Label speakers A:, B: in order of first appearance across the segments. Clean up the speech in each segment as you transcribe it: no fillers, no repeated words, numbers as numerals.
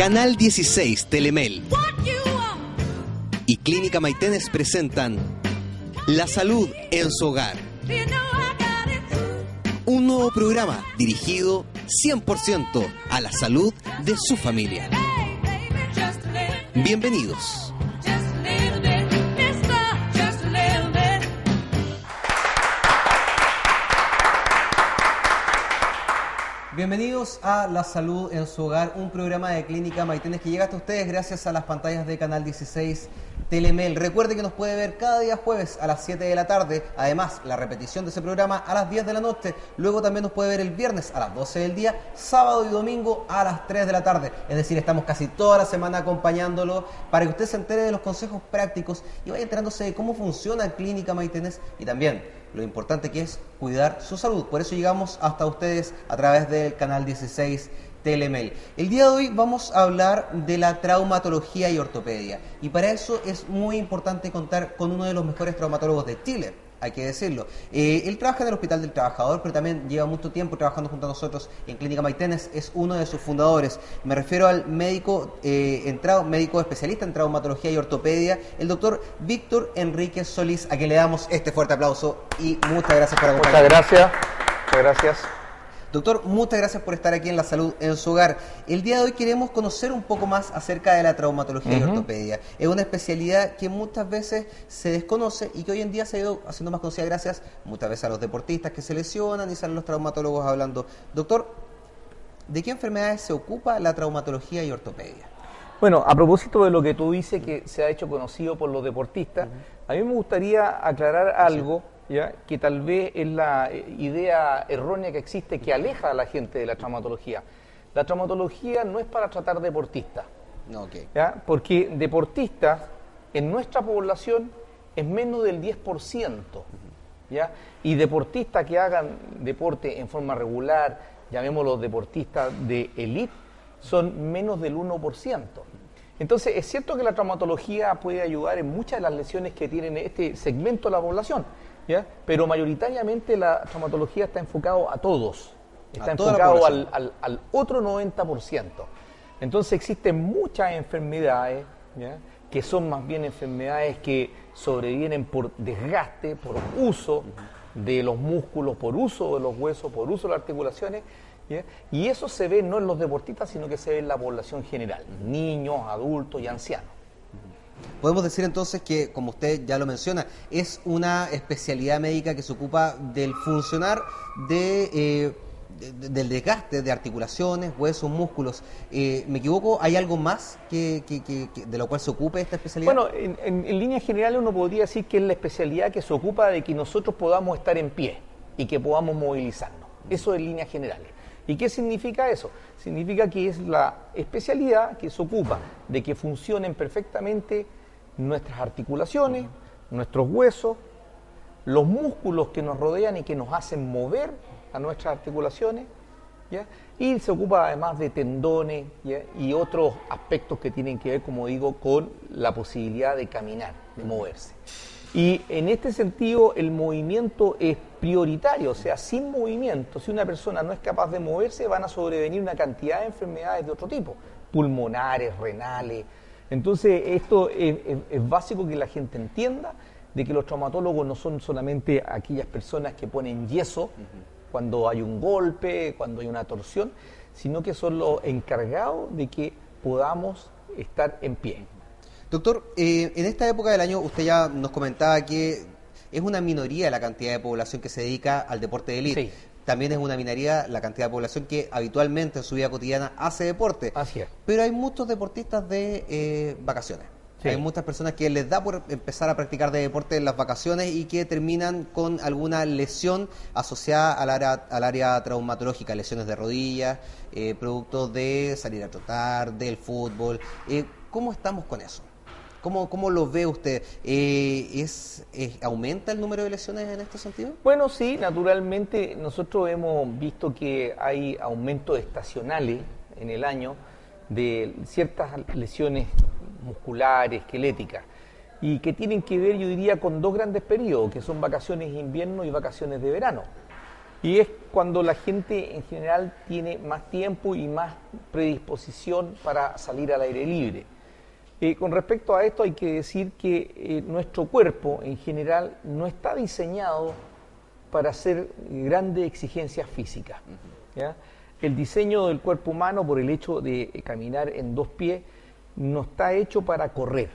A: Canal 16 Telemel y Clínica Maitenes presentan La Salud en su Hogar. Un nuevo programa dirigido 100% a la salud de su familia. Bienvenidos. Bienvenidos a La Salud en su Hogar, un programa de Clínica Maitenes que llega hasta ustedes gracias a las pantallas de Canal 16 Telemel. Recuerde que nos puede ver cada día jueves a las 7 de la tarde, además la repetición de ese programa a las 10 de la noche, luego también nos puede ver el viernes a las 12 del día, sábado y domingo a las 3 de la tarde. Es decir, estamos casi toda la semana acompañándolo para que usted se entere de los consejos prácticos y vaya enterándose de cómo funciona Clínica Maitenes y también lo importante que es cuidar su salud. Por eso llegamos hasta ustedes a través del Canal 16 Telemel. El día de hoy vamos a hablar de la traumatología y ortopedia. Y para eso es muy importante contar con uno de los mejores traumatólogos de Chile, hay que decirlo. Él trabaja en el Hospital del Trabajador, pero también lleva mucho tiempo trabajando junto a nosotros en Clínica Maitenes. Es uno de sus fundadores. Me refiero al médico médico especialista en traumatología y ortopedia, el doctor Víctor Enríquez Solís, a quien le damos este fuerte aplauso y muchas gracias por acompañarnos.
B: Muchas gracias.
A: Doctor, muchas gracias por estar aquí en La Salud en su Hogar. El día de hoy queremos conocer un poco más acerca de la traumatología y ortopedia. Es una especialidad que muchas veces se desconoce y que hoy en día se ha ido haciendo más conocida gracias muchas veces a los deportistas que se lesionan y salen los traumatólogos hablando. Doctor, ¿de qué enfermedades se ocupa la traumatología y ortopedia?
B: Bueno, a propósito de lo que tú dices que se ha hecho conocido por los deportistas, a mí me gustaría aclarar algo, ¿ya? Que tal vez es la idea errónea que existe que aleja a la gente de la traumatología. La traumatología no es para tratar deportistas, ¿ya? Porque deportistas en nuestra población es menos del 10%, ¿ya? Y deportistas que hagan deporte en forma regular, llamémoslos deportistas de élite, son menos del 1%. Entonces, es cierto que la traumatología puede ayudar en muchas de las lesiones que tienen este segmento de la población, ¿ya? Pero mayoritariamente la traumatología está enfocado a todos, está enfocado al otro 90%. Entonces, existen muchas enfermedades, ¿ya? Que son más bien enfermedades que sobrevienen por desgaste, por uso de los músculos, por uso de los huesos, por uso de las articulaciones, ¿ya? Y eso se ve no en los deportistas, sino que se ve en la población general, niños, adultos y ancianos.
A: Podemos decir entonces que, como usted ya lo menciona, es una especialidad médica que se ocupa del funcionar del desgaste de articulaciones, huesos, músculos. ¿Me equivoco? ¿Hay algo más de lo cual se ocupe esta especialidad?
B: Bueno, en líneas generales uno podría decir que es la especialidad que se ocupa de que nosotros podamos estar en pie y que podamos movilizarnos. Eso en líneas generales. ¿Y qué significa eso? Significa que es la especialidad que se ocupa de que funcionen perfectamente nuestras articulaciones, nuestros huesos, los músculos que nos rodean y que nos hacen mover a nuestras articulaciones, ¿ya? Y se ocupa además de tendones, ¿ya? Y otros aspectos que tienen que ver, como digo, con la posibilidad de caminar, de moverse. Y en este sentido el movimiento es prioritario, o sea, sin movimiento, si una persona no es capaz de moverse, van a sobrevenir una cantidad de enfermedades de otro tipo, pulmonares, renales. Entonces esto es básico que la gente entienda de que los traumatólogos no son solamente aquellas personas que ponen yeso cuando hay un golpe, cuando hay una torsión, sino que son los encargados de que podamos estar en pie.
A: Doctor, en esta época del año usted ya nos comentaba que es una minoría la cantidad de población que se dedica al deporte de élite. Sí. También es una minoría la cantidad de población que habitualmente en su vida cotidiana hace deporte.
B: Así es.
A: Pero hay muchos deportistas de vacaciones. Sí. Hay muchas personas que les da por empezar a practicar de deporte en las vacaciones y que terminan con alguna lesión asociada al área traumatológica, lesiones de rodillas, producto de salir a trotar, del fútbol. ¿Cómo estamos con eso? ¿Cómo lo ve usted? ¿Aumenta el número de lesiones en este sentido?
B: Bueno, sí, naturalmente nosotros hemos visto que hay aumentos estacionales en el año de ciertas lesiones musculares, esqueléticas, y que tienen que ver, yo diría, con dos grandes periodos, que son vacaciones de invierno y vacaciones de verano. Y es cuando la gente en general tiene más tiempo y más predisposición para salir al aire libre. Con respecto a esto hay que decir que nuestro cuerpo en general no está diseñado para hacer grandes exigencias físicas. ¿Ya? El diseño del cuerpo humano, por el hecho de caminar en dos pies, no está hecho para correr.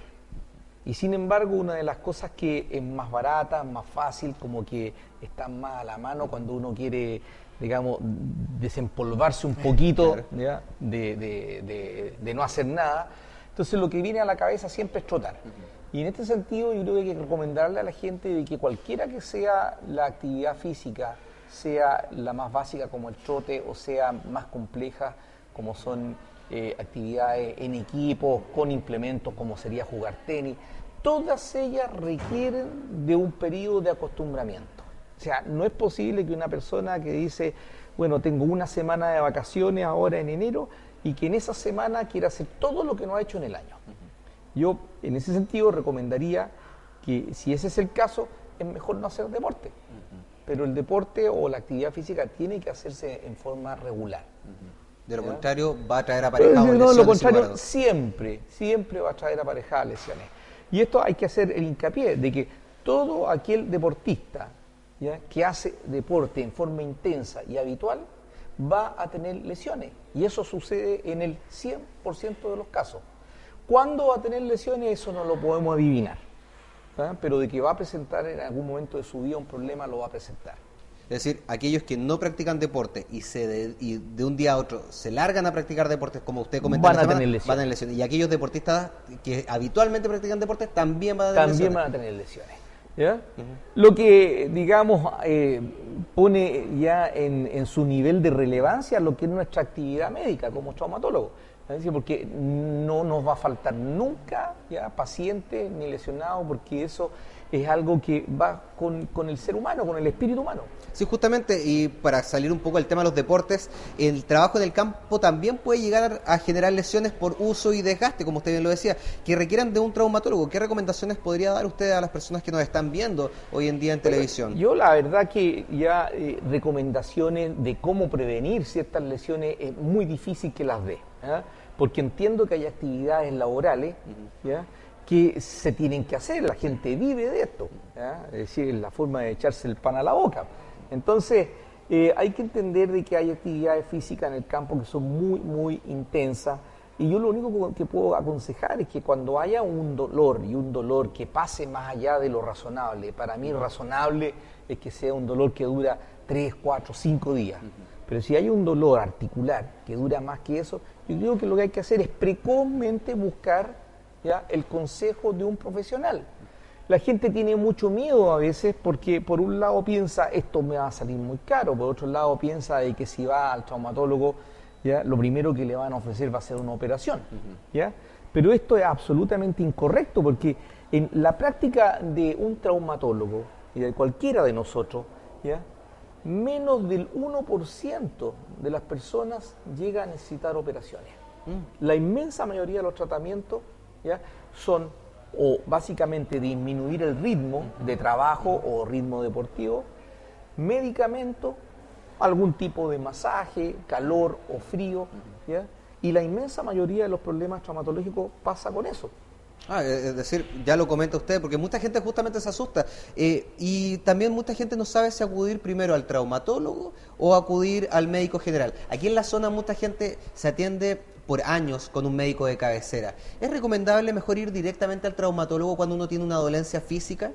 B: Y sin embargo, una de las cosas que es más barata, más fácil, como que está más a la mano cuando uno quiere, digamos, desempolvarse un poquito, claro, ¿ya? de no hacer nada. Entonces lo que viene a la cabeza siempre es trotar. Y en este sentido yo creo que hay que recomendarle a la gente de que cualquiera que sea la actividad física, sea la más básica como el trote o sea más compleja como son actividades en equipos, con implementos como sería jugar tenis, todas ellas requieren de un periodo de acostumbramiento. O sea, no es posible que una persona que dice, bueno, tengo una semana de vacaciones ahora en enero, y que en esa semana quiera hacer todo lo que no ha hecho en el año. Yo, en ese sentido, recomendaría que, si ese es el caso, es mejor no hacer deporte. Pero el deporte o la actividad física tiene que hacerse en forma regular.
A: De lo contrario, va a traer aparejadas lesiones.
B: No, de lo contrario, siempre va a traer aparejadas lesiones. Y esto hay que hacer el hincapié de que todo aquel deportista, ¿ya?, que hace deporte en forma intensa y habitual, va a tener lesiones, y eso sucede en el 100% de los casos. ¿Cuándo va a tener lesiones? Eso no lo podemos adivinar, ¿verdad? Pero de que va a presentar en algún momento de su vida un problema, lo va a presentar.
A: Es decir, aquellos que no practican deporte y de un día a otro se largan a practicar deportes, como usted comentó, van a tener lesiones. Y aquellos deportistas que habitualmente practican deportes también van a tener lesiones.
B: ¿Ya? Lo que, digamos, pone ya en su nivel de relevancia lo que es nuestra actividad médica como traumatólogo. Es decir, porque no nos va a faltar nunca ya paciente ni lesionado, porque eso es algo que va con el ser humano, con el espíritu humano.
A: Sí, justamente, y para salir un poco del tema de los deportes, el trabajo en el campo también puede llegar a generar lesiones por uso y desgaste, como usted bien lo decía, que requieran de un traumatólogo. ¿Qué recomendaciones podría dar usted a las personas que nos están viendo hoy en día en televisión?
B: Yo la verdad que ya recomendaciones de cómo prevenir ciertas lesiones es muy difícil que las dé, ¿eh? Porque entiendo que hay actividades laborales, ¿ya?, que se tienen que hacer, la gente vive de esto, ¿ya? Es decir, la forma de echarse el pan a la boca. Entonces, hay que entender de que hay actividades físicas en el campo que son muy, muy intensas, y yo lo único que puedo aconsejar es que cuando haya un dolor, y un dolor que pase más allá de lo razonable, para mí razonable es que sea un dolor que dura 3, 4, 5 días, pero si hay un dolor articular que dura más que eso, yo creo que lo que hay que hacer es precozmente buscar, ¿ya?, el consejo de un profesional. La gente tiene mucho miedo a veces porque por un lado piensa esto me va a salir muy caro, por otro lado piensa de que si va al traumatólogo, ¿ya?, lo primero que le van a ofrecer va a ser una operación, ¿ya? Pero esto es absolutamente incorrecto, porque en la práctica de un traumatólogo y de cualquiera de nosotros, ¿ya?, menos del 1% de las personas llega a necesitar operaciones. La inmensa mayoría de los tratamientos, ¿ya?, son o básicamente disminuir el ritmo de trabajo o ritmo deportivo, medicamento, algún tipo de masaje, calor o frío, ¿ya? Y la inmensa mayoría de los problemas traumatológicos pasa con eso.
A: Es decir, ya lo comenta usted, porque mucha gente justamente se asusta, y también mucha gente no sabe si acudir primero al traumatólogo o acudir al médico general. Aquí en la zona mucha gente se atiende por años con un médico de cabecera. ¿Es recomendable mejor ir directamente al traumatólogo cuando uno tiene una dolencia física?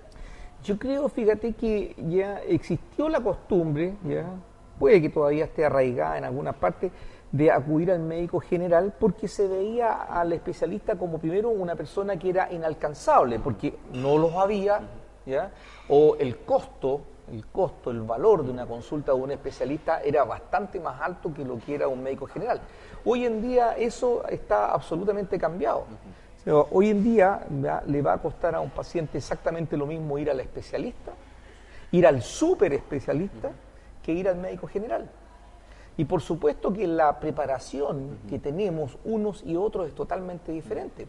B: Yo creo, fíjate que ya existió la costumbre, ya puede que todavía esté arraigada en algunas partes, de acudir al médico general, porque se veía al especialista como primero una persona que era inalcanzable, porque no los había, ¿ya?, o el valor de una consulta de un especialista era bastante más alto que lo que era un médico general. Hoy en día eso está absolutamente cambiado. O sea, hoy en día, ¿ya?, le va a costar a un paciente exactamente lo mismo ir al especialista, ir al super especialista, que ir al médico general. Y por supuesto que la preparación que tenemos unos y otros es totalmente diferente.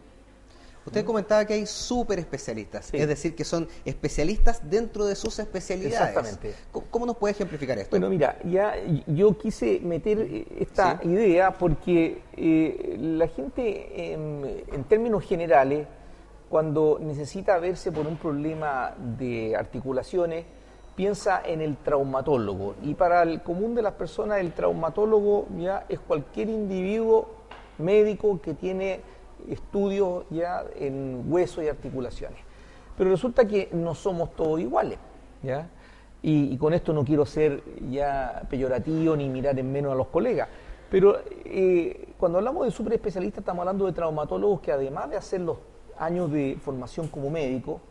A: Usted comentaba que hay súper especialistas,
B: Sí.
A: es decir, que son especialistas dentro de sus especialidades.
B: Exactamente.
A: ¿Cómo nos puede ejemplificar esto?
B: Bueno, mira, ya yo quise meter esta
A: Sí.
B: idea porque la gente, en términos generales, cuando necesita verse por un problema de articulaciones, piensa en el traumatólogo. Y para el común de las personas, el traumatólogo ya es cualquier individuo médico que tiene estudios ya en huesos y articulaciones. Pero resulta que no somos todos iguales, ¿ya? Y con esto no quiero ser ya peyorativo ni mirar en menos a los colegas. Pero cuando hablamos de superespecialistas estamos hablando de traumatólogos que además de hacer los años de formación como médico,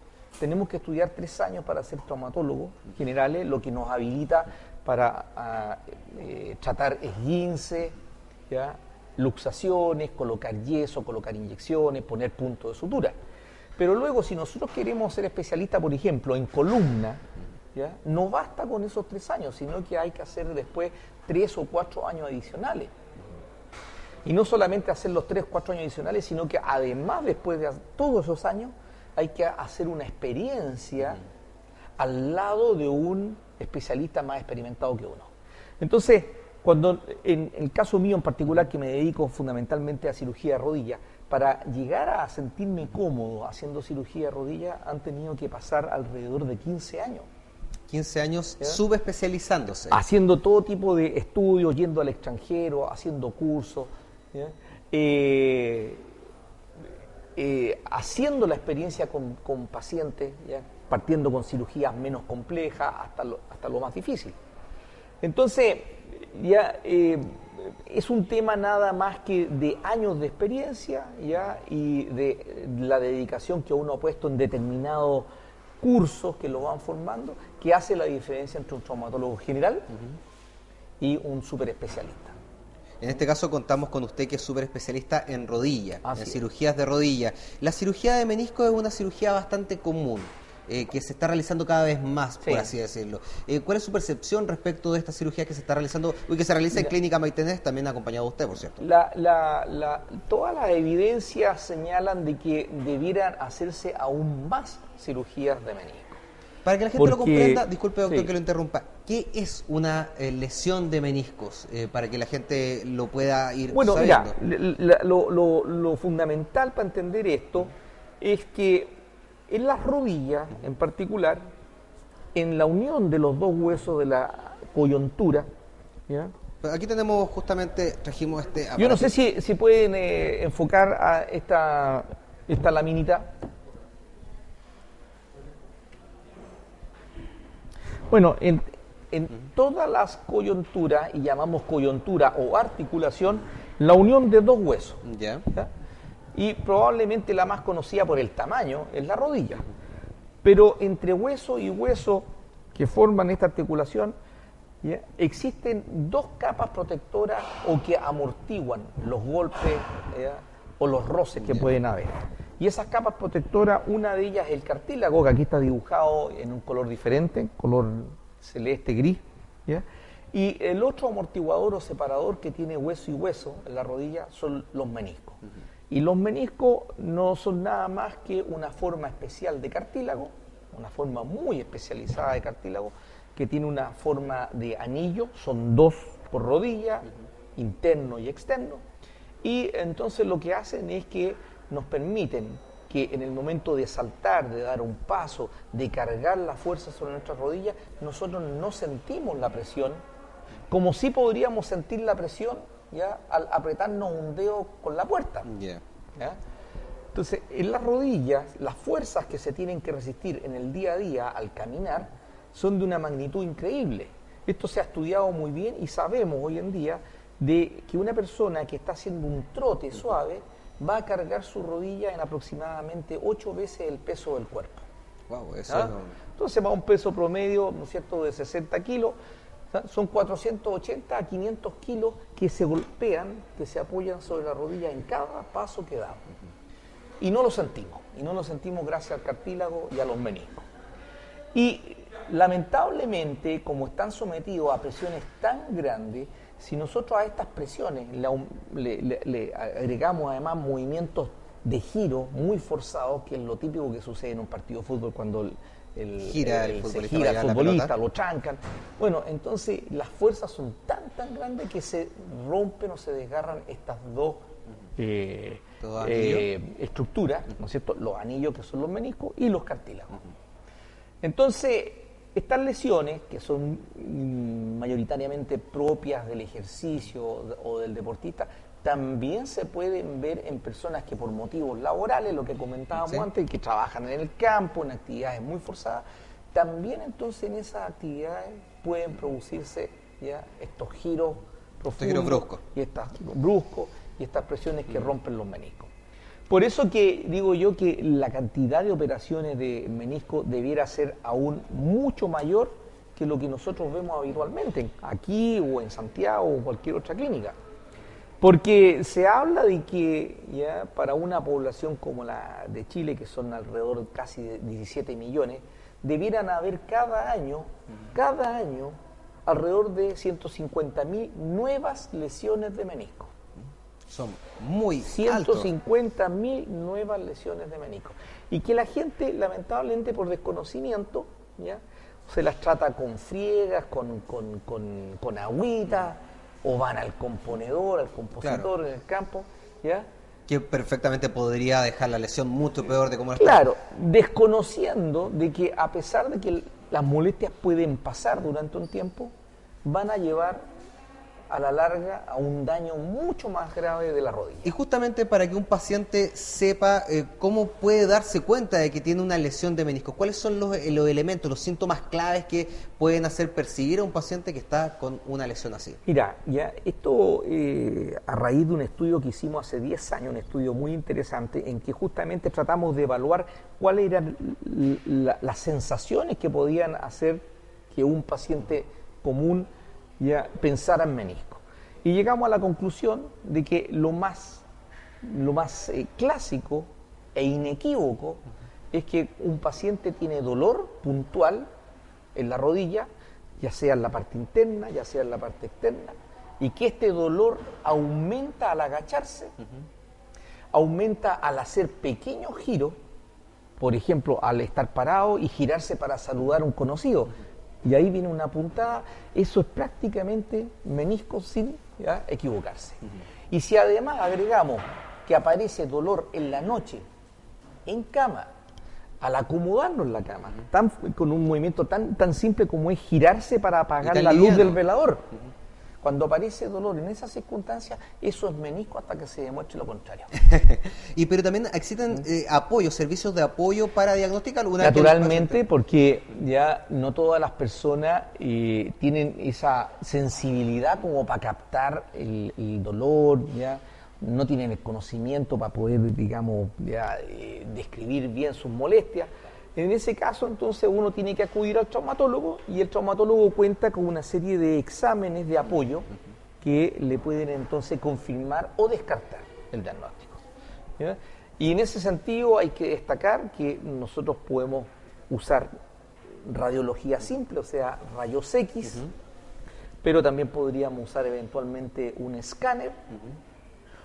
B: tenemos que estudiar 3 años para ser traumatólogos generales, lo que nos habilita para tratar esguince, ¿ya? Luxaciones, colocar yeso, colocar inyecciones, poner puntos de sutura. Pero luego, si nosotros queremos ser especialistas, por ejemplo, en columna, ¿ya? No basta con esos 3 años, sino que hay que hacer después 3 o 4 años adicionales. Y no solamente hacer los 3 o 4 años adicionales, sino que además, después de todos esos años, hay que hacer una experiencia al lado de un especialista más experimentado que uno. Entonces, cuando en el caso mío en particular, que me dedico fundamentalmente a cirugía de rodilla, para llegar a sentirme cómodo haciendo cirugía de rodilla, han tenido que pasar alrededor de 15 años.
A: 15 años
B: ¿Ya?
A: subespecializándose.
B: Haciendo todo tipo de estudios, yendo al extranjero, haciendo cursos, ¿ya? Haciendo la experiencia con pacientes, ¿ya? Partiendo con cirugías menos complejas hasta lo más difícil. Entonces, ya es un tema nada más que de años de experiencia, ¿ya? Y de la dedicación que uno ha puesto en determinados cursos que lo van formando, que hace la diferencia entre un traumatólogo general y un superespecialista.
A: En este caso contamos con usted que es súper especialista en rodilla,
B: Así
A: en
B: es.
A: cirugías de rodilla. La cirugía de menisco es una cirugía bastante común, que se está realizando cada vez más,
B: Sí.
A: por así decirlo. ¿Cuál es su percepción respecto de esta cirugía que se está realizando y que se realiza en
B: Mira.
A: Clínica Maitenés, también acompañado de usted, por cierto?
B: Todas las evidencias señalan de que debieran hacerse aún más cirugías de menisco.
A: Para que la gente lo
B: Porque-
A: comprenda, disculpe doctor
B: sí.
A: que lo interrumpa, ¿qué es una lesión de meniscos? Para que la gente lo pueda ir
B: Bueno,
A: sabiendo.
B: mira, lo fundamental para entender esto es que en las rodillas, en particular, en la unión de los dos huesos de la coyuntura, ¿ya?
A: Aquí tenemos justamente, trajimos este
B: Yo no
A: aparato.
B: sé si pueden enfocar a esta laminita. Bueno, en todas las coyunturas, y llamamos coyuntura o articulación, la unión de dos huesos.
A: Ya.
B: ¿Ya? Y probablemente la más conocida por el tamaño es la rodilla. Pero entre hueso y hueso que forman esta articulación, ¿ya? Existen dos capas protectoras o que amortiguan los golpes, ¿ya? O los roces que pueden haber. Y esas capas protectoras, una de ellas es el cartílago, que aquí está dibujado en un color diferente, color celeste gris, ¿ya? Y el otro amortiguador o separador que tiene hueso y hueso en la rodilla son los meniscos. Y los meniscos no son nada más que una forma especial de cartílago, una forma muy especializada de cartílago, que tiene una forma de anillo, son dos por rodilla, interno y externo. Y entonces lo que hacen es que nos permiten que en el momento de saltar, de dar un paso, de cargar la fuerza sobre nuestras rodillas, nosotros no sentimos la presión, como si podríamos sentir la presión, ¿ya? Al apretarnos un dedo con la puerta.
A: Ya.
B: ¿Ya? Entonces, en las rodillas, las fuerzas que se tienen que resistir en el día a día al caminar son de una magnitud increíble. Esto se ha estudiado muy bien y sabemos hoy en día de que una persona que está haciendo un trote suave va a cargar su rodilla en aproximadamente 8 veces el peso del cuerpo.
A: Wow, eso
B: ¿Ah?
A: no-
B: Entonces va a un peso promedio, ¿no es cierto?, de 60 kilos, ¿ah? Son 480 a 500 kilos que se golpean, que se apoyan sobre la rodilla en cada paso que damos. Y no lo sentimos gracias al cartílago y a los meniscos. Y lamentablemente, como están sometidos a presiones tan grandes, si nosotros a estas presiones le agregamos además movimientos de giro muy forzados, que es lo típico que sucede en un partido de fútbol cuando
A: gira el
B: futbolista, lo chancan. Bueno, entonces las fuerzas son tan grandes que se rompen o se desgarran estas dos estructuras, ¿no es cierto? Los anillos, que son los meniscos, y los cartílagos. Entonces, estas lesiones, que son mayoritariamente propias del ejercicio o del deportista, también se pueden ver en personas que por motivos laborales, lo que comentábamos antes, que trabajan en el campo, en actividades muy forzadas, también entonces en esas actividades pueden producirse ya estos giros profundos bruscos y estas presiones que rompen los meniscos. Por eso que digo yo que la cantidad de operaciones de menisco debiera ser aún mucho mayor que lo que nosotros vemos habitualmente, aquí o en Santiago o cualquier otra clínica. Porque se habla de que ya para una población como la de Chile, que son alrededor casi de 17 millones, debieran haber cada año, alrededor de 150.000 nuevas lesiones de menisco.
A: Son muy
B: 150.000 nuevas lesiones de menisco. Y que la gente, lamentablemente por desconocimiento, ¿ya? Se las trata con friegas, con agüita, o van al componedor, al compositor en el campo, ¿ya?
A: Que perfectamente podría dejar la lesión mucho peor de cómo está.
B: Claro, desconociendo de que a pesar de que las molestias pueden pasar durante un tiempo, van a llevar a la larga a un daño mucho más grave de la rodilla.
A: Y justamente para que un paciente sepa cómo puede darse cuenta de que tiene una lesión de menisco, ¿cuáles son los elementos, los síntomas claves que pueden hacer percibir a un paciente que está con una lesión así?
B: Mira, ya esto a raíz de un estudio que hicimos hace 10 años, un estudio muy interesante, en que justamente tratamos de evaluar cuáles eran las sensaciones que podían hacer que un paciente común ya pensara en menisco. Y llegamos a la conclusión de que lo más clásico e inequívoco es que un paciente tiene dolor puntual en la rodilla, ya sea en la parte interna, ya sea en la parte externa, y que este dolor aumenta al agacharse, aumenta al hacer pequeños giros, por ejemplo, al estar parado y girarse para saludar a un conocido. Y ahí viene una puntada, eso es prácticamente menisco sin equivocarse. Y si además agregamos que aparece dolor en la noche, en cama, al acomodarnos en la cama, con un movimiento tan simple como es girarse para apagar la luz del velador. Cuando aparece dolor en esas circunstancias, eso es menisco hasta que se demuestre lo contrario.
A: Pero también existen servicios de apoyo para diagnosticar.
B: Naturalmente, porque ya no todas las personas tienen esa sensibilidad como para captar el dolor, ya no tienen el conocimiento para poder, digamos, describir bien sus molestias. En ese caso, entonces, uno tiene que acudir al traumatólogo y el traumatólogo cuenta con una serie de exámenes de apoyo que le pueden entonces confirmar o descartar el diagnóstico, ¿ya? Y en ese sentido hay que destacar que nosotros podemos usar radiología simple, o sea, rayos X, pero también podríamos usar eventualmente un escáner,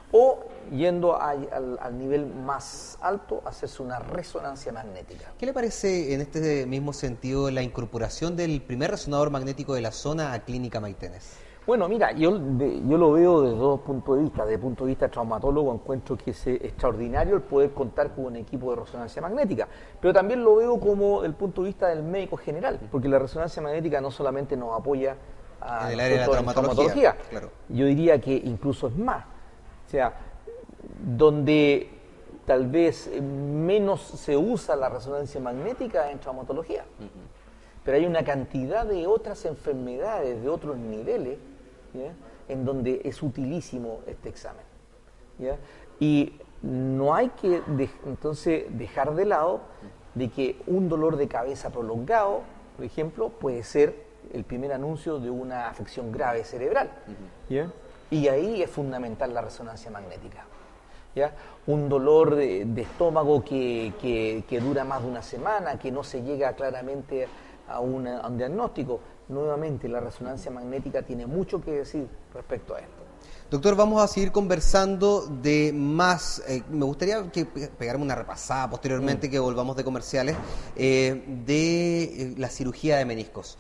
B: o yendo al nivel más alto, hacerse una resonancia magnética.
A: ¿Qué le parece en este mismo sentido la incorporación del primer resonador magnético de la zona a Clínica Maitenes?
B: Bueno, mira, yo lo veo desde dos puntos de vista. Desde el punto de vista traumatólogo encuentro que es extraordinario el poder contar con un equipo de resonancia magnética, pero también lo veo como el punto de vista del médico general, porque la resonancia magnética no solamente nos apoya
A: en el área de la traumatología. Claro.
B: Yo diría que incluso es más. O sea, donde tal vez menos se usa la resonancia magnética en traumatología, pero hay una cantidad de otras enfermedades, de otros niveles, ¿ya? En donde es utilísimo este examen, ¿ya? Y no hay que entonces dejar de lado de que un dolor de cabeza prolongado, por ejemplo, puede ser el primer anuncio de una afección grave cerebral, ¿ya? Y ahí es fundamental la resonancia magnética, ¿ya? Un dolor de estómago que dura más de una semana, que no se llega claramente a un diagnóstico, nuevamente la resonancia magnética tiene mucho que decir respecto a esto.
A: Doctor, vamos a seguir conversando de más. Me gustaría que pegarme una repasada posteriormente, que volvamos de comerciales, de la cirugía de meniscos.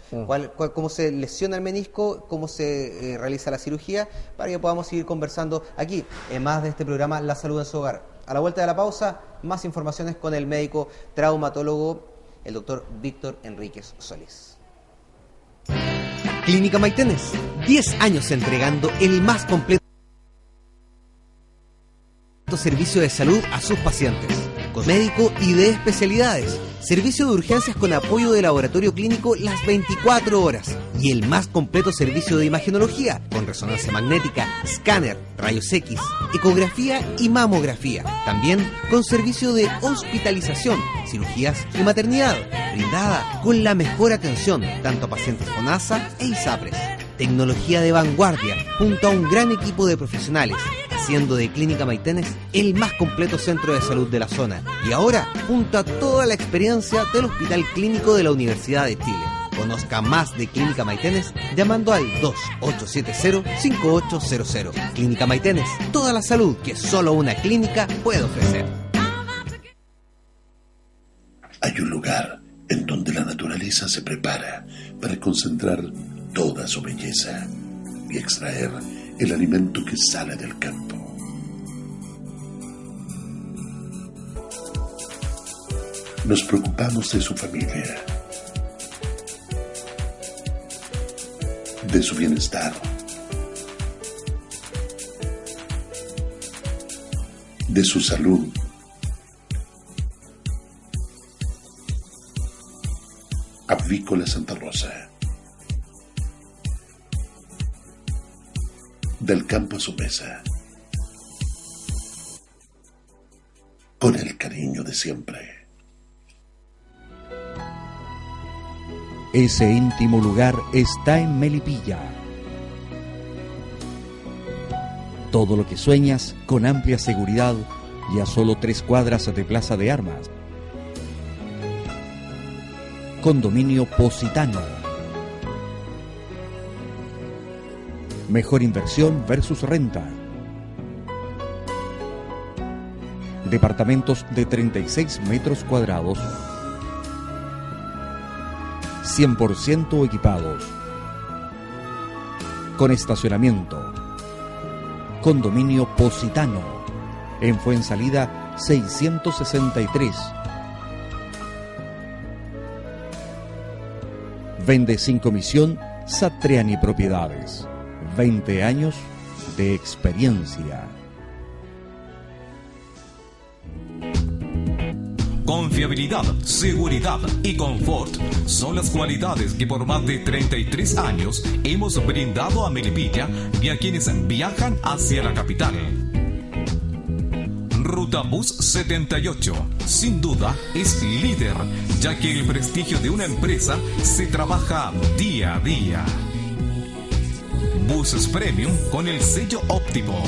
A: Cómo se lesiona el menisco, cómo se realiza la cirugía, para que podamos seguir conversando aquí, en más de este programa La Salud en su Hogar. A la vuelta de la pausa, más informaciones con el médico traumatólogo, el doctor Víctor Enríquez Solís. Clínica Maitenes, 10 años entregando el más completo servicio de salud a sus pacientes, con médico y de especialidades, servicio de urgencias con apoyo de laboratorio clínico las 24 horas y el más completo servicio de imagenología con resonancia magnética, escáner, rayos X, ecografía y mamografía. También con servicio de hospitalización, cirugías y maternidad, brindada con la mejor atención tanto a pacientes con ASA e ISAPRES. Tecnología de vanguardia junto a un gran equipo de profesionales, haciendo de Clínica Maitenes el más completo centro de salud de la zona. Y ahora, junto a toda la experiencia del Hospital Clínico de la Universidad de Chile. Conozca más de Clínica Maitenes llamando al 2870-5800. Clínica Maitenes, toda la salud que solo una clínica puede ofrecer.
C: Hay un lugar en donde la naturaleza se prepara para concentrar toda su belleza y extraer el alimento que sale del campo. Nos preocupamos de su familia, de su bienestar, de su salud. Avícola Santa Rosa. Del campo a su mesa. Con el cariño de siempre.
D: Ese íntimo lugar está en Melipilla. Todo lo que sueñas con amplia seguridad y a solo 3 cuadras de Plaza de Armas. Condominio Positano. Mejor inversión versus renta. Departamentos de 36 metros cuadrados, 100% equipados, con estacionamiento. Condominio Positano, en Fuensalida 663. Vende sin comisión Satriani Propiedades. 20 años de experiencia.
E: Confiabilidad, seguridad y confort son las cualidades que por más de 33 años hemos brindado a Melipilla y a quienes viajan hacia la capital. Rutabus 78, sin duda, es líder, ya que el prestigio de una empresa se trabaja día a día. Buses Premium con el sello óptimo.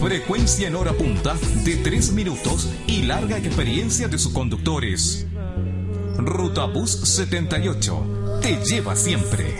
E: Frecuencia en hora punta de 3 minutos y larga experiencia de sus conductores. Rutabus 78 te lleva siempre.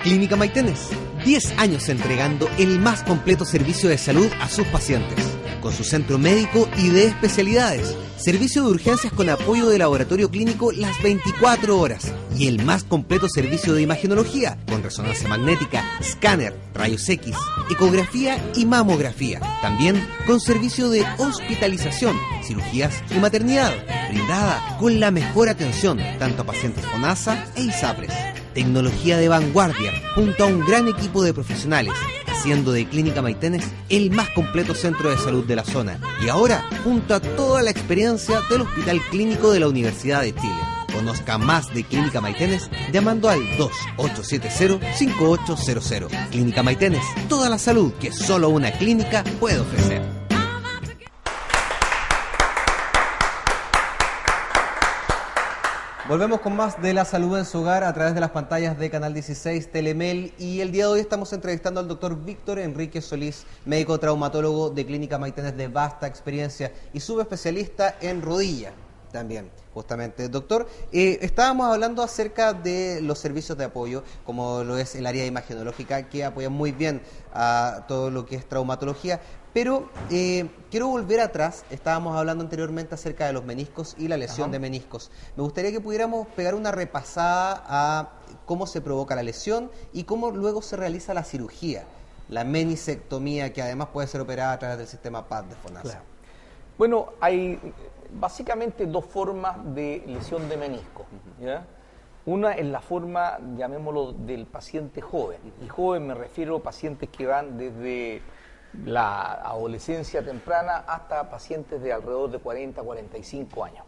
A: Clínica Maitenes, 10 años entregando el más completo servicio de salud a sus pacientes, con su centro médico y de especialidades, servicio de urgencias con apoyo de laboratorio clínico las 24 horas y el más completo servicio de imagenología con resonancia magnética, escáner, rayos X, ecografía y mamografía. También con servicio de hospitalización, cirugías y maternidad, brindada con la mejor atención tanto a pacientes con ASA e ISAPRES. Tecnología de vanguardia junto a un gran equipo de profesionales, haciendo de Clínica Maitenes el más completo centro de salud de la zona. Y ahora, junto a toda la experiencia del Hospital Clínico de la Universidad de Chile. Conozca más de Clínica Maitenes llamando al 2870-5800. Clínica Maitenes, toda la salud que solo una clínica puede ofrecer. Volvemos con más de La Salud en su Hogar a través de las pantallas de Canal 16 Telemel, y el día de hoy estamos entrevistando al doctor Víctor Enríquez Solís, médico traumatólogo de Clínica Maitenes de vasta experiencia y subespecialista en rodilla. También, justamente. Doctor, estábamos hablando acerca de los servicios de apoyo, como lo es el área imagenológica, que apoya muy bien a todo lo que es traumatología, pero quiero volver atrás. Estábamos hablando anteriormente acerca de los meniscos y la lesión de meniscos. Me gustaría que pudiéramos pegar una repasada a cómo se provoca la lesión y cómo luego se realiza la cirugía, la menisectomía, que además puede ser operada a través del sistema PAD de FONASA.
B: Claro. Bueno, hay básicamente dos formas de lesión de menisco, ¿ya? Una es la forma, llamémoslo, del paciente joven. Y joven me refiero a pacientes que van desde la adolescencia temprana hasta pacientes de alrededor de 40, 45 años.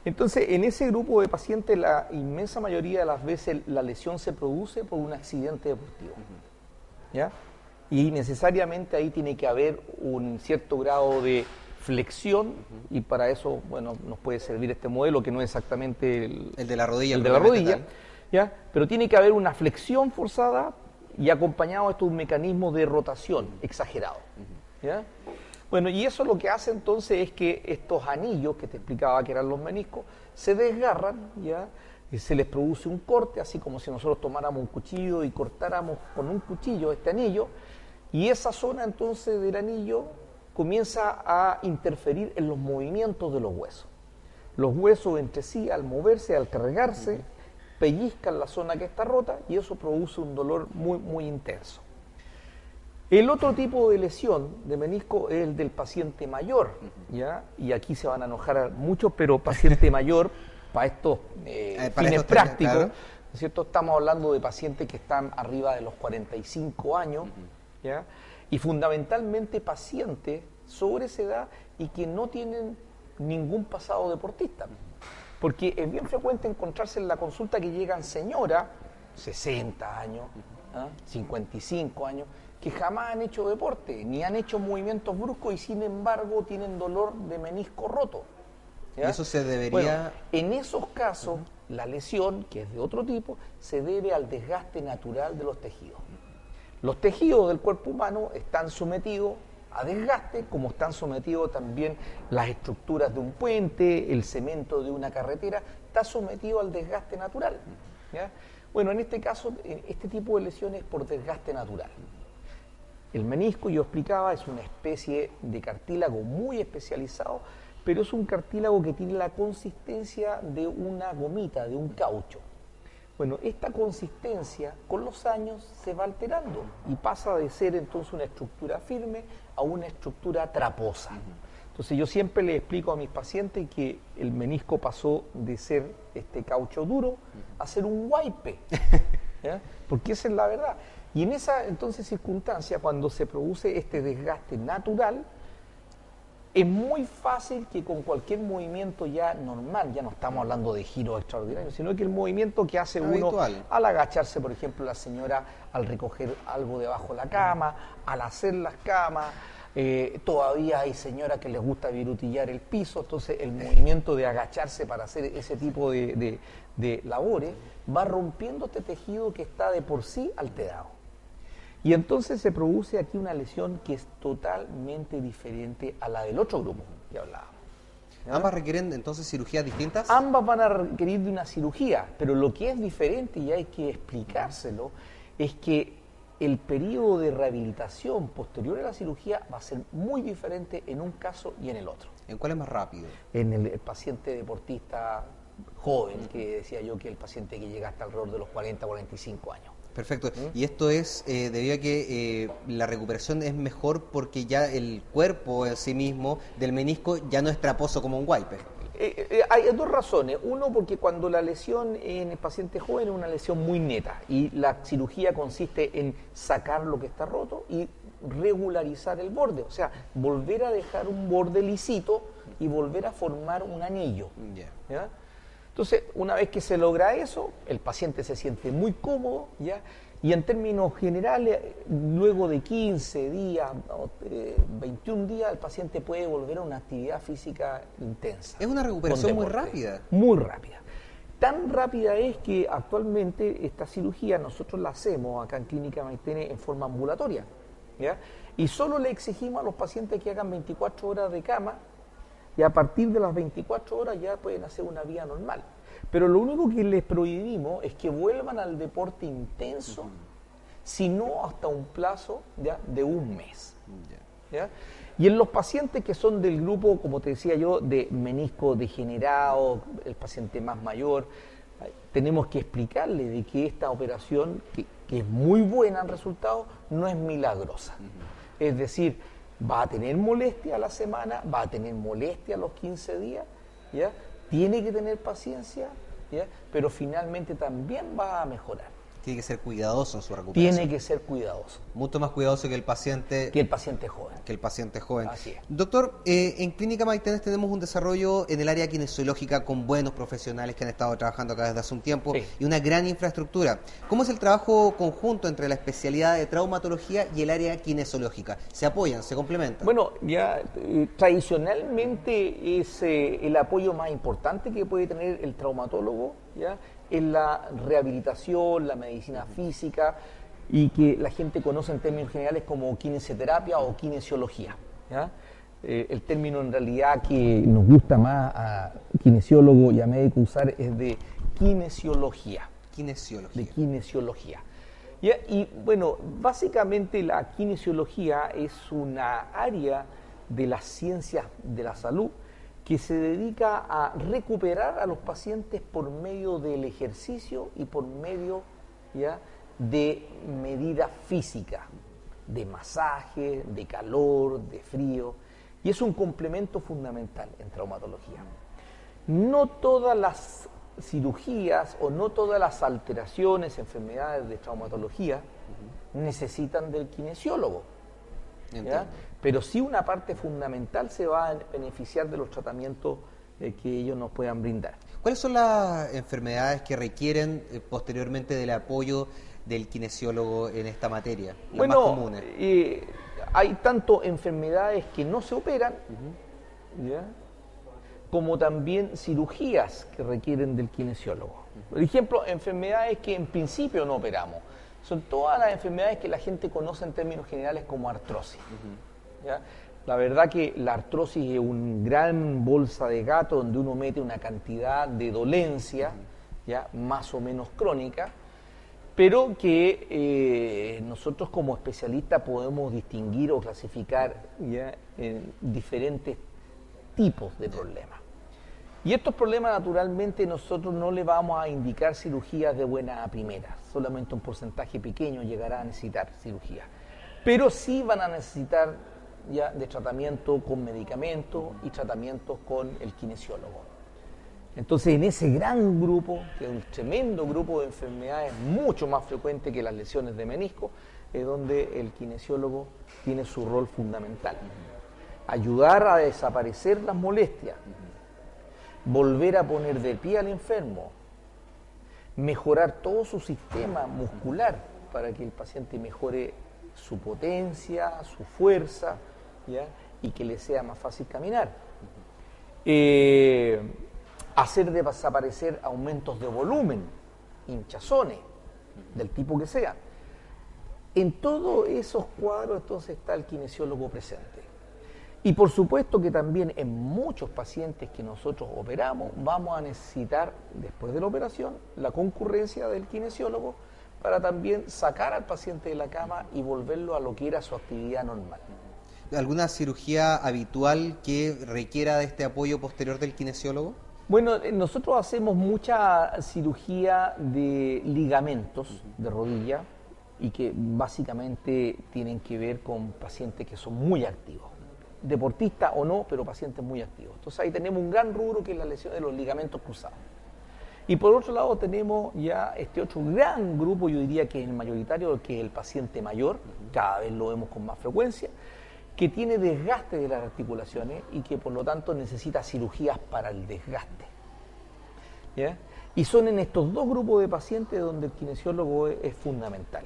B: Entonces, en ese grupo de pacientes, la inmensa mayoría de las veces la lesión se produce por un accidente deportivo, ¿ya? Y necesariamente ahí tiene que haber un cierto grado de flexión, y para eso, bueno, nos puede servir este modelo que no es exactamente el
A: de la rodilla,
B: el de la rodilla, ¿ya? Pero tiene que haber una flexión forzada y acompañado de estos mecanismos de rotación exagerado, ¿ya? Bueno, y eso lo que hace entonces es que estos anillos que te explicaba que eran los meniscos se desgarran, ¿ya? Y se les produce un corte, así como si nosotros tomáramos un cuchillo y cortáramos con un cuchillo este anillo, y esa zona entonces del anillo comienza a interferir en los movimientos de los huesos. Los huesos entre sí, al moverse, al cargarse, pellizcan la zona que está rota y eso produce un dolor muy, muy intenso. El otro tipo de lesión de menisco es el del paciente mayor, ¿ya? Y aquí se van a enojar mucho, pero paciente mayor, para estos fines prácticos, claro, ¿no es cierto? Estamos hablando de pacientes que están arriba de los 45 años, ¿ya? Y fundamentalmente pacientes sobre esa edad y que no tienen ningún pasado deportista. Porque es bien frecuente encontrarse en la consulta que llegan señoras, 60 años, 55 años, que jamás han hecho deporte, ni han hecho movimientos bruscos y sin embargo tienen dolor de menisco roto, ¿ya? Y
A: eso se debería...
B: Bueno, en esos casos, la lesión, que es de otro tipo, se debe al desgaste natural de los tejidos. Los tejidos del cuerpo humano están sometidos a desgaste, como están sometidos también las estructuras de un puente, el cemento de una carretera, está sometido al desgaste natural, ¿ya? Bueno, en este caso, este tipo de lesiones es por desgaste natural. El menisco, yo explicaba, es una especie de cartílago muy especializado, pero es un cartílago que tiene la consistencia de una gomita, de un caucho. Bueno, esta consistencia con los años se va alterando y pasa de ser entonces una estructura firme a una estructura traposa. Entonces yo siempre le explico a mis pacientes que el menisco pasó de ser este caucho duro a ser un guaype, ¿ya? Porque esa es la verdad. Y en esa entonces circunstancia, cuando se produce este desgaste natural, es muy fácil que con cualquier movimiento ya normal, ya no estamos hablando de giros extraordinarios, sino que el movimiento que hace
A: habitual,
B: uno al agacharse, por ejemplo, la señora al recoger algo debajo de la cama, al hacer las camas, todavía hay señoras que les gusta virutillar el piso, entonces el movimiento de agacharse para hacer ese tipo de labores va rompiendo este tejido que está de por sí alterado. Y entonces se produce aquí una lesión que es totalmente diferente a la del otro grupo que hablábamos, ¿ya?
A: ¿Ambas requieren entonces cirugías distintas?
B: Ambas van a requerir de una cirugía, pero lo que es diferente, y hay que explicárselo, es que el periodo de rehabilitación posterior a la cirugía va a ser muy diferente en un caso y en el otro.
A: ¿En cuál es más rápido?
B: En el paciente deportista joven, que decía yo que el paciente que llega hasta alrededor de los 40, 45 años.
A: Perfecto. Y esto es debido a que la recuperación es mejor porque ya el cuerpo en sí mismo del menisco ya no es traposo como un guaype.
B: Hay dos razones. Uno, porque cuando la lesión en el paciente joven es una lesión muy neta y la cirugía consiste en sacar lo que está roto y regularizar el borde, o sea, volver a dejar un borde lisito y volver a formar un anillo, ¿ya? Entonces, una vez que se logra eso, el paciente se siente muy cómodo, ¿ya? Y en términos generales, luego de 15 días, 21 días, el paciente puede volver a una actividad física intensa.
A: Es una recuperación muy rápida.
B: Muy rápida. Tan rápida es que actualmente esta cirugía nosotros la hacemos acá en Clínica Maitene en forma ambulatoria, ¿ya? Y solo le exigimos a los pacientes que hagan 24 horas de cama, y a partir de las 24 horas ya pueden hacer una vida normal. Pero lo único que les prohibimos es que vuelvan al deporte intenso, sino hasta un plazo ya de un mes. ¿Ya? Y en los pacientes que son del grupo, como te decía yo, de menisco degenerado, el paciente más mayor, tenemos que explicarle de que esta operación, que es muy buena en resultados, no es milagrosa. Es decir, va a tener molestia a la semana, va a tener molestia a los 15 días, ¿ya? Tiene que tener paciencia, ¿ya? Pero finalmente también va a mejorar.
A: Tiene que ser cuidadoso en su recuperación.
B: Tiene que ser cuidadoso.
A: Mucho más cuidadoso que el paciente...
B: Que el paciente joven.
A: Que el paciente joven.
B: Así es.
A: Doctor, en Clínica Maitenes tenemos un desarrollo en el área kinesiológica con buenos profesionales que han estado trabajando acá desde hace un tiempo, sí, y una gran infraestructura. ¿Cómo es el trabajo conjunto entre la especialidad de traumatología y el área kinesiológica? ¿Se apoyan, se complementan?
B: Bueno, ya tradicionalmente es el apoyo más importante que puede tener el traumatólogo, ¿ya? En la rehabilitación, la medicina física, y que la gente conoce en términos generales como kinesioterapia o kinesiología, ¿ya? El término en realidad que nos gusta más a kinesiólogo y a médico usar es de kinesiología.
A: Kinesiología.
B: De kinesiología. ¿Ya? Y bueno, básicamente la kinesiología es una área de las ciencias de la salud que se dedica a recuperar a los pacientes por medio del ejercicio y por medio, ¿ya?, de medidas físicas, de masaje, de calor, de frío, y es un complemento fundamental en traumatología. No todas las cirugías o no todas las alteraciones, enfermedades de traumatología necesitan del kinesiólogo, ¿ya? Pero sí una parte fundamental se va a beneficiar de los tratamientos que ellos nos puedan brindar.
A: ¿Cuáles son las enfermedades que requieren posteriormente del apoyo del kinesiólogo en esta materia? Las más comunes.
B: Hay tanto enfermedades que no se operan, ¿ya?, como también cirugías que requieren del kinesiólogo. Por ejemplo, enfermedades que en principio no operamos. Son todas las enfermedades que la gente conoce en términos generales como artrosis. ¿Ya? La verdad que la artrosis es una gran bolsa de gato donde uno mete una cantidad de dolencia, ¿ya?, más o menos crónica, pero que nosotros como especialistas podemos distinguir o clasificar, ¿ya?, en diferentes tipos de problemas. Y estos problemas, naturalmente, nosotros no le vamos a indicar cirugías de buena a primera. Solamente un porcentaje pequeño llegará a necesitar cirugía. Pero sí van a necesitar ya de tratamiento con medicamentos y tratamientos con el kinesiólogo. Entonces, en ese gran grupo, que es un tremendo grupo de enfermedades, mucho más frecuente que las lesiones de menisco, es donde el kinesiólogo tiene su rol fundamental. Ayudar a desaparecer las molestias, volver a poner de pie al enfermo, mejorar todo su sistema muscular para que el paciente mejore su potencia, su fuerza, ¿ya?, y que le sea más fácil caminar. Hacer desaparecer aumentos de volumen, hinchazones, del tipo que sea. En todos esos cuadros entonces está el kinesiólogo presente. Y por supuesto que también en muchos pacientes que nosotros operamos vamos a necesitar, después de la operación, la concurrencia del kinesiólogo para también sacar al paciente de la cama y volverlo a lo que era su actividad normal.
A: ¿Alguna cirugía habitual que requiera de este apoyo posterior del kinesiólogo?
B: Bueno, nosotros hacemos mucha cirugía de ligamentos de rodilla y que básicamente tienen que ver con pacientes que son muy activos. Deportistas o no, pero pacientes muy activos. Entonces ahí tenemos un gran rubro que es la lesión de los ligamentos cruzados. Y por otro lado tenemos ya este otro gran grupo, yo diría que es el mayoritario, que es el paciente mayor, cada vez lo vemos con más frecuencia, que tiene desgaste de las articulaciones y que por lo tanto necesita cirugías para el desgaste. ¿Ya? Y son en estos dos grupos de pacientes donde el kinesiólogo es fundamental.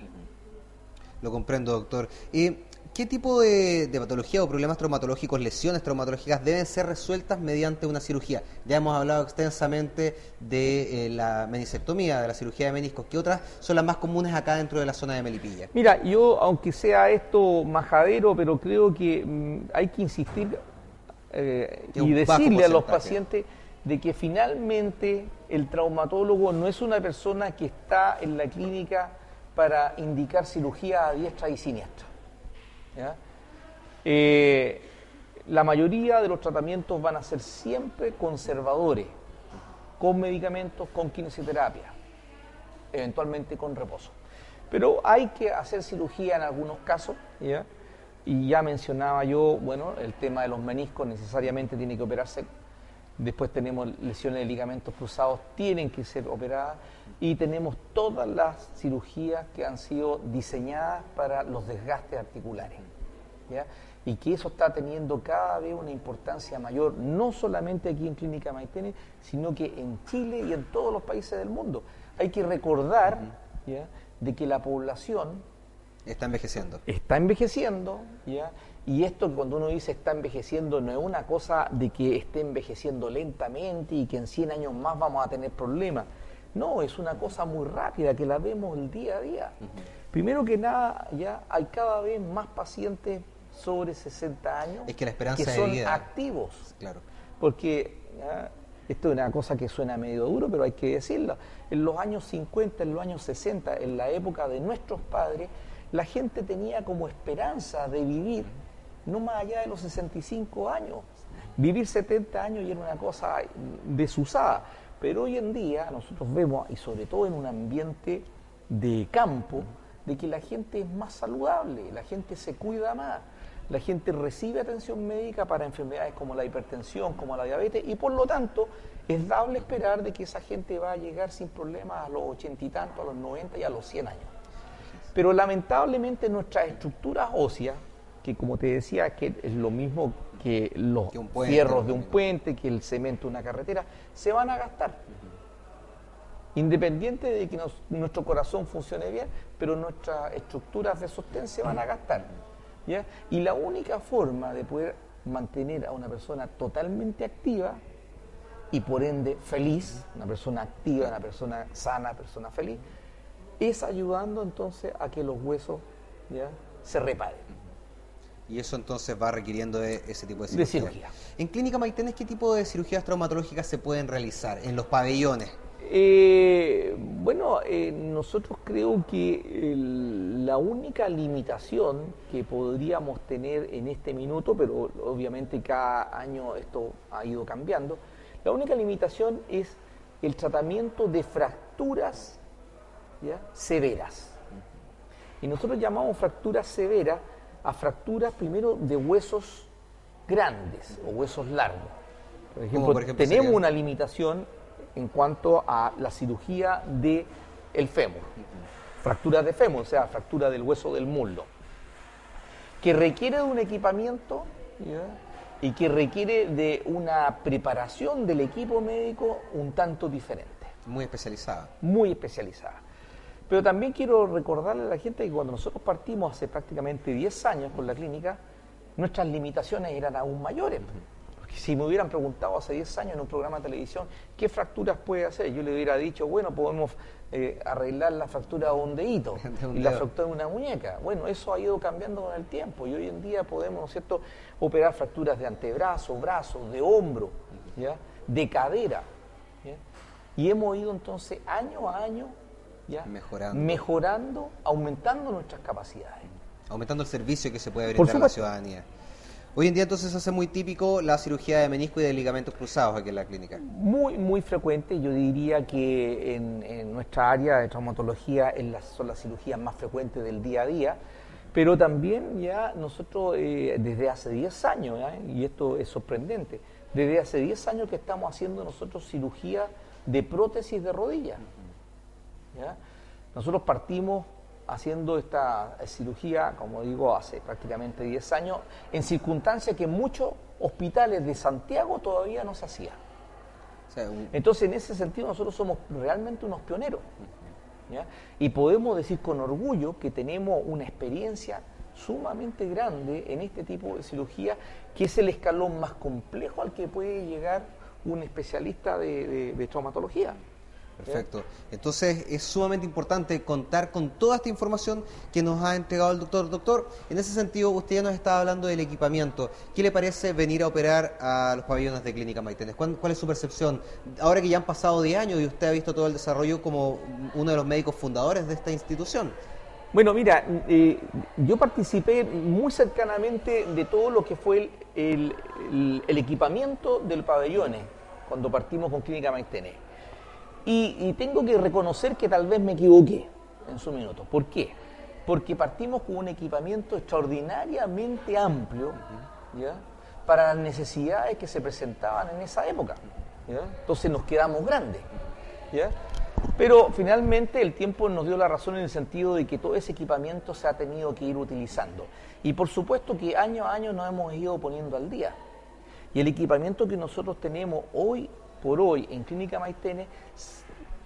A: Lo comprendo, doctor. ¿Qué tipo de patología o problemas traumatológicos, lesiones traumatológicas deben ser resueltas mediante una cirugía? Ya hemos hablado extensamente de la meniscectomía, de la cirugía de meniscos. ¿Qué otras son las más comunes acá dentro de la zona de Melipilla?
B: Mira, yo, aunque sea esto majadero, pero creo que hay que insistir
A: un
B: y
A: bajo
B: decirle a los
A: porcentaje.
B: pacientes de que finalmente el traumatólogo no es una persona que está en la clínica para indicar cirugía a diestra y siniestra. ¿Ya? La mayoría de los tratamientos van a ser siempre conservadores, con medicamentos, con kinesioterapia, eventualmente con reposo. Pero hay que hacer cirugía en algunos casos, ¿ya? Y ya mencionaba yo, bueno, el tema de los meniscos necesariamente tiene que operarse. Después tenemos lesiones de ligamentos cruzados, tienen que ser operadas. Y tenemos todas las cirugías que han sido diseñadas para los desgastes articulares, ¿ya? Y que eso está teniendo cada vez una importancia mayor, no solamente aquí en Clínica Maitene, sino que en Chile y en todos los países del mundo. Hay que recordar, ¿ya?, de que la población
A: Está envejeciendo.
B: está envejeciendo, ¿ya? Y esto que cuando uno dice está envejeciendo no es una cosa de que esté envejeciendo lentamente y que en 100 años más vamos a tener problemas. No, es una cosa muy rápida que la vemos el día a día. Primero que nada, ya hay cada vez más pacientes sobre 60 años
A: Es que la esperanza
B: que
A: de
B: son
A: vida.
B: activos.
A: Claro.
B: Porque ¿ya? Esto es una cosa que suena medio duro, pero hay que decirlo. En los años 50, en los años 60, en la época de nuestros padres, la gente tenía como esperanza de vivir no más allá de los 65 años. Vivir 70 años ya era una cosa desusada. Pero hoy en día nosotros vemos, y sobre todo en un ambiente de campo, de que la gente es más saludable, la gente se cuida más, la gente recibe atención médica para enfermedades como la hipertensión, como la diabetes, y por lo tanto es dable esperar de que esa gente va a llegar sin problemas a los 80 y tantos, a los 90 y a los 100 años. Pero lamentablemente nuestras estructuras óseas, que como te decía, que es lo mismo que los
A: Que un puente,
B: fierros de un
A: ¿no?
B: puente, que el cemento de una carretera, se van a gastar. Independiente de que nuestro corazón funcione bien, pero nuestras estructuras de sostén se van a gastar, ¿ya? Y la única forma de poder mantener a una persona totalmente activa y por ende feliz, una persona activa, una persona sana, una persona feliz, es ayudando entonces a que los huesos, ¿ya?, se reparen.
A: Y eso entonces va requiriendo ese tipo de
B: De
A: cirugía.
B: cirugía.
A: En Clínica Maitenes, ¿qué tipo de cirugías traumatológicas se pueden realizar en los pabellones?
B: Nosotros creo que la única limitación que podríamos tener en este minuto, pero obviamente cada año esto ha ido cambiando, la única limitación es el tratamiento de fracturas, ¿ya?, severas. Y nosotros llamamos fracturas severas a fracturas primero de huesos grandes o huesos largos. Por ejemplo, tenemos
A: sería?
B: una limitación en cuanto a la cirugía del fémur, fracturas de fémur, o sea, fractura del hueso del muslo, que requiere de un equipamiento, ¿ya?, y que requiere de una preparación del equipo médico un tanto diferente,
A: Muy especializada.
B: muy especializada. Pero también quiero recordarle a la gente que cuando nosotros partimos hace prácticamente 10 años con la clínica, nuestras limitaciones eran aún mayores. Porque si me hubieran preguntado hace 10 años en un programa de televisión qué fracturas puede hacer, yo le hubiera dicho, bueno, podemos arreglar la fractura de un dedito
A: De un
B: y la
A: dedo.
B: fractura de una muñeca. Bueno, eso ha ido cambiando con el tiempo y hoy en día podemos, ¿no es cierto?, operar fracturas de antebrazo, brazo, de hombro, ¿ya?, de cadera, ¿ya? Y hemos ido entonces año a año, ¿ya?, mejorando, aumentando nuestras capacidades.
A: Aumentando el servicio que se puede
B: Por
A: brindar a la
B: supuesto.
A: ciudadanía. Hoy en día entonces se hace muy típico la cirugía de menisco y de ligamentos cruzados aquí en la clínica.
B: Muy, muy frecuente. Yo diría que en nuestra área de traumatología son las cirugías más frecuentes del día a día, pero también ya nosotros desde hace 10 años, ¿ya?, y esto es sorprendente, desde hace 10 años que estamos haciendo nosotros cirugía de prótesis de rodilla, ¿ya? Nosotros partimos haciendo esta cirugía, como digo, hace prácticamente 10 años, en circunstancias que en muchos hospitales de Santiago todavía no se hacía.
A: O sea,
B: Entonces, en ese sentido, nosotros somos realmente unos pioneros, ¿ya? Y podemos decir con orgullo que tenemos una experiencia sumamente grande en este tipo de cirugía, que es el escalón más complejo al que puede llegar un especialista de traumatología.
A: Perfecto. Entonces es sumamente importante contar con toda esta información que nos ha entregado el doctor. Doctor, en ese sentido, usted ya nos estaba hablando del equipamiento. ¿Qué le parece venir a operar a los pabellones de Clínica Maitenes? ¿Cuál es su percepción? Ahora que ya han pasado 10 años y usted ha visto todo el desarrollo como uno de los médicos fundadores de esta institución.
B: Bueno, mira, yo participé muy cercanamente de todo lo que fue el equipamiento del pabellones cuando partimos con Clínica Maitenes. Y tengo que reconocer que tal vez me equivoqué en su minuto. ¿Por qué? Porque partimos con un equipamiento extraordinariamente amplio, ¿ya?, para las necesidades que se presentaban en esa época, ¿ya? Entonces nos quedamos grandes, ¿ya? Pero finalmente el tiempo nos dio la razón en el sentido de que todo ese equipamiento se ha tenido que ir utilizando. Y por supuesto que año a año nos hemos ido poniendo al día. Y el equipamiento que nosotros tenemos hoy por hoy en Clínica Maitenes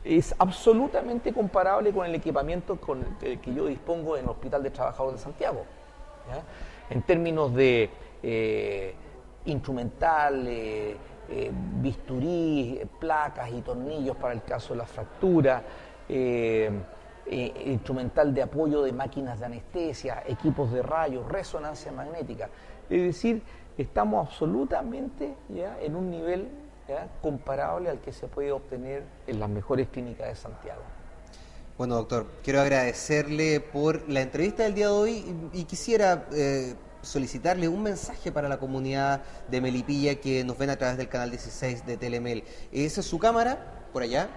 B: es absolutamente comparable con el equipamiento con el que yo dispongo en el Hospital de Trabajadores de Santiago, ¿ya? En términos de instrumental, bisturí, placas y tornillos para el caso de la fractura, instrumental de apoyo de máquinas de anestesia, equipos de rayos, resonancia magnética. Es decir, estamos absolutamente ya en un nivel ya comparable al que se puede obtener en las mejores clínicas de Santiago.
A: Bueno, doctor, quiero agradecerle por la entrevista del día de hoy y quisiera solicitarle un mensaje para la comunidad de Melipilla que nos ven a través del canal 16 de Telemel. Esa es su cámara, por allá.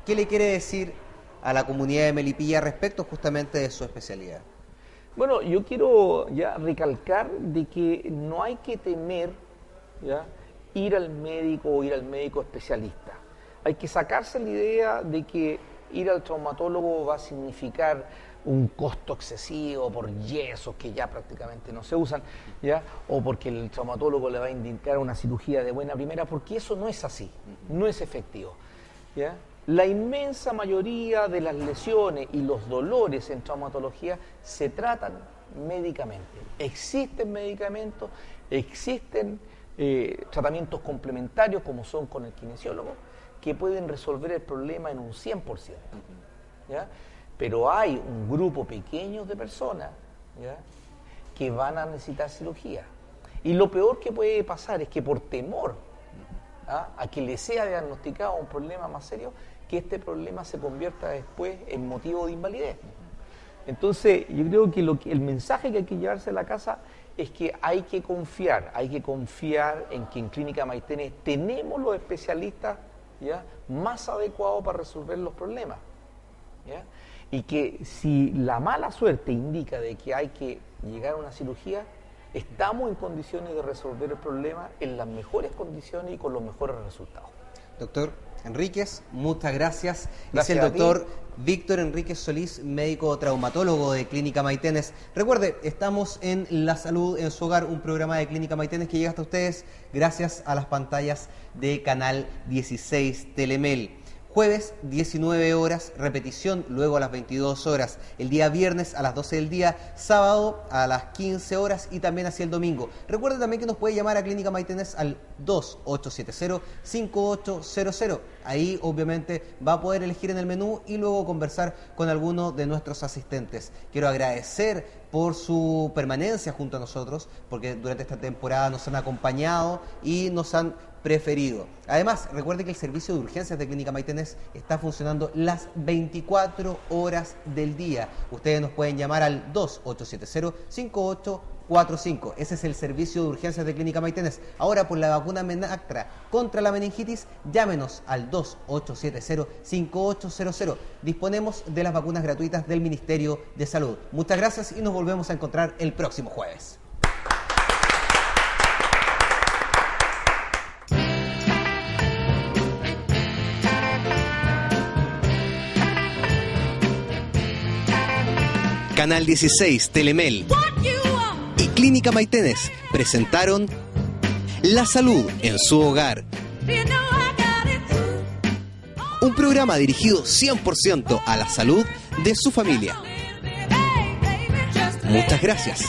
A: ¿Qué le quiere decir a la comunidad de Melipilla respecto justamente de su especialidad?
B: Bueno, yo quiero ya recalcar de que no hay que temer, ¿ya?, ir al médico o ir al médico especialista. Hay que sacarse la idea de que ir al traumatólogo va a significar un costo excesivo por yesos que ya prácticamente no se usan, ¿ya?, o porque el traumatólogo le va a indicar una cirugía de buena primera, porque eso no es así, no es efectivo, ¿ya? La inmensa mayoría de las lesiones y los dolores en traumatología se tratan médicamente. Existen medicamentos, existen tratamientos complementarios como son con el kinesiólogo que pueden resolver el problema en un 100%, ¿ya? Pero hay un grupo pequeño de personas, ¿ya?, que van a necesitar cirugía. Y lo peor que puede pasar es que por temor a que le sea diagnosticado un problema más serio, que este problema se convierta después en motivo de invalidez. Entonces, yo creo que el mensaje que hay que llevarse a la casa es que hay que confiar en que en Clínica Maitenes tenemos los especialistas, ¿ya?, más adecuados para resolver los problemas, ¿ya? Y que si la mala suerte indica de que hay que llegar a una cirugía, estamos en condiciones de resolver el problema en las mejores condiciones y con los mejores resultados.
A: Doctor Enríquez, muchas gracias.
B: Gracias.
A: Es el doctor Víctor Enríquez Solís, médico traumatólogo de Clínica Maitenes. Recuerde, estamos en La Salud en su Hogar, un programa de Clínica Maitenes que llega hasta ustedes gracias a las pantallas de Canal 16 Telemel. Jueves, 19 horas, repetición luego a las 22 horas. El día viernes a las 12 del día, sábado a las 15 horas y también hacia el domingo. Recuerde también que nos puede llamar a Clínica Maitenes al 2870-5800. Ahí obviamente va a poder elegir en el menú y luego conversar con alguno de nuestros asistentes. Quiero agradecer por su permanencia junto a nosotros, porque durante esta temporada nos han acompañado y nos han preferido. Además, recuerde que el servicio de urgencias de Clínica Maitenes está funcionando las 24 horas del día. Ustedes nos pueden llamar al 2870-5845. Ese es el servicio de urgencias de Clínica Maitenes. Ahora, por la vacuna Menactra contra la meningitis, llámenos al 2870-5800. Disponemos de las vacunas gratuitas del Ministerio de Salud. Muchas gracias y nos volvemos a encontrar el próximo jueves. Canal 16 Telemel y Clínica Maitenes presentaron La Salud en su Hogar. Un programa dirigido 100% a la salud de su familia. Muchas gracias.